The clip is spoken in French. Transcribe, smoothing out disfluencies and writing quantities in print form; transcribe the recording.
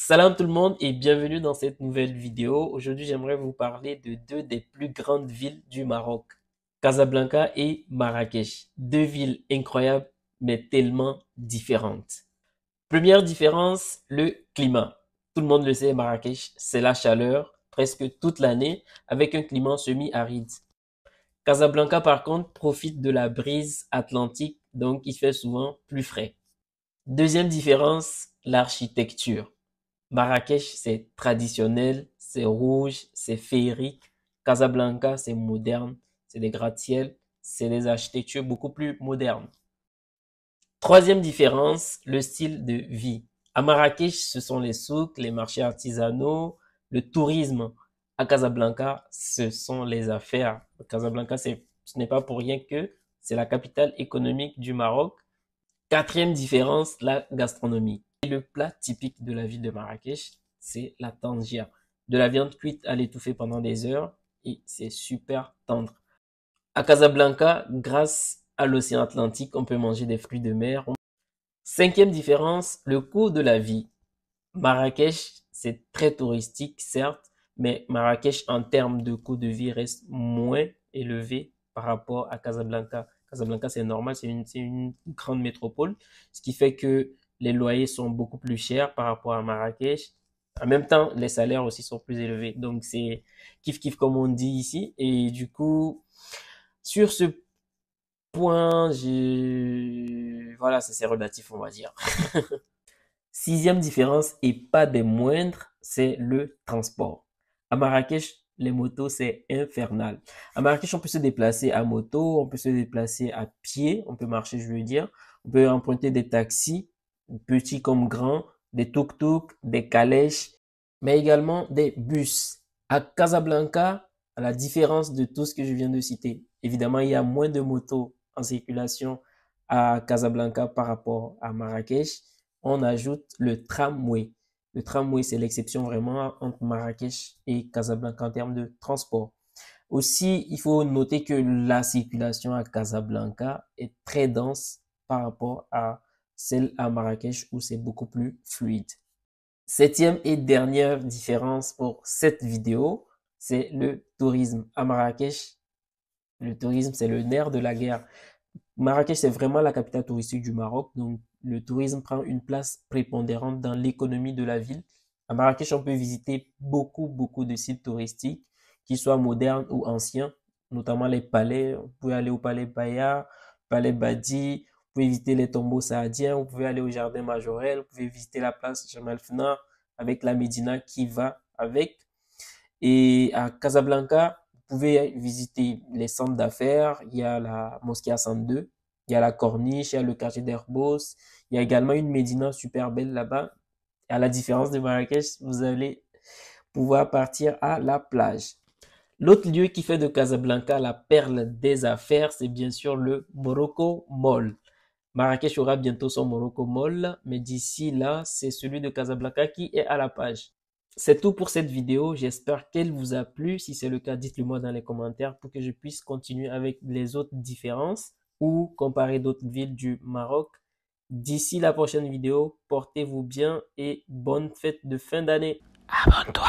Salam tout le monde et bienvenue dans cette nouvelle vidéo. Aujourd'hui, j'aimerais vous parler de deux des plus grandes villes du Maroc, Casablanca et Marrakech. Deux villes incroyables mais tellement différentes. Première différence, le climat. Tout le monde le sait, Marrakech, c'est la chaleur presque toute l'année avec un climat semi-aride. Casablanca, par contre, profite de la brise atlantique, donc il fait souvent plus frais. Deuxième différence, l'architecture. Marrakech, c'est traditionnel, c'est rouge, c'est féerique. Casablanca, c'est moderne, c'est des gratte-ciel, c'est des architectures beaucoup plus modernes. Troisième différence, le style de vie. À Marrakech, ce sont les souks, les marchés artisanaux, le tourisme. À Casablanca, ce sont les affaires. Casablanca, ce n'est pas pour rien que c'est la capitale économique du Maroc. Quatrième différence, la gastronomie. Le plat typique de la ville de Marrakech, c'est la tangia. De la viande cuite à l'étouffer pendant des heures et c'est super tendre. À Casablanca, grâce à l'océan Atlantique, on peut manger des fruits de mer. Cinquième différence, le coût de la vie. Marrakech, c'est très touristique, certes, mais Marrakech, en termes de coût de vie, reste moins élevé par rapport à Casablanca. Casablanca, c'est normal, c'est une grande métropole, ce qui fait que les loyers sont beaucoup plus chers par rapport à Marrakech. En même temps, les salaires aussi sont plus élevés. Donc, c'est kiff-kiff comme on dit ici. Et du coup, sur ce point, voilà, c'est relatif, on va dire. Sixième différence et pas des moindres, c'est le transport. À Marrakech, les motos, c'est infernal. À Marrakech, on peut se déplacer à moto, on peut se déplacer à pied, on peut marcher, je veux dire. On peut emprunter des taxis, petits comme grands, des tuk-tuk, des calèches, mais également des bus. À Casablanca, à la différence de tout ce que je viens de citer, évidemment, il y a moins de motos en circulation à Casablanca par rapport à Marrakech. On ajoute le tramway. Le tramway, c'est l'exception vraiment entre Marrakech et Casablanca en termes de transport. Aussi, il faut noter que la circulation à Casablanca est très dense par rapport à celle à Marrakech où c'est beaucoup plus fluide. Septième et dernière différence pour cette vidéo, c'est le tourisme. À Marrakech, le tourisme, c'est le nerf de la guerre. Marrakech, c'est vraiment la capitale touristique du Maroc, donc le tourisme prend une place prépondérante dans l'économie de la ville. À Marrakech, on peut visiter beaucoup de sites touristiques, qu'ils soient modernes ou anciens, notamment les palais. Vous pouvez aller au palais Baya, palais Badi, vous pouvez visiter les tombeaux saadiens, vous pouvez aller au jardin Majorel, vous pouvez visiter la place Jemal Fna avec la Médina qui va avec. Et à Casablanca, vous pouvez visiter les centres d'affaires. Il y a la mosquée Hassan II, il y a la Corniche, il y a le quartier d'Herbos. Il y a également une médina super belle là-bas. À la différence de Marrakech, vous allez pouvoir partir à la plage. L'autre lieu qui fait de Casablanca la perle des affaires, c'est bien sûr le Morocco Mall. Marrakech aura bientôt son Morocco Mall, mais d'ici là, c'est celui de Casablanca qui est à la page. C'est tout pour cette vidéo. J'espère qu'elle vous a plu. Si c'est le cas, dites-le moi dans les commentaires pour que je puisse continuer avec les autres différences ou comparer d'autres villes du Maroc. D'ici la prochaine vidéo, portez-vous bien et bonne fête de fin d'année. Abonne-toi.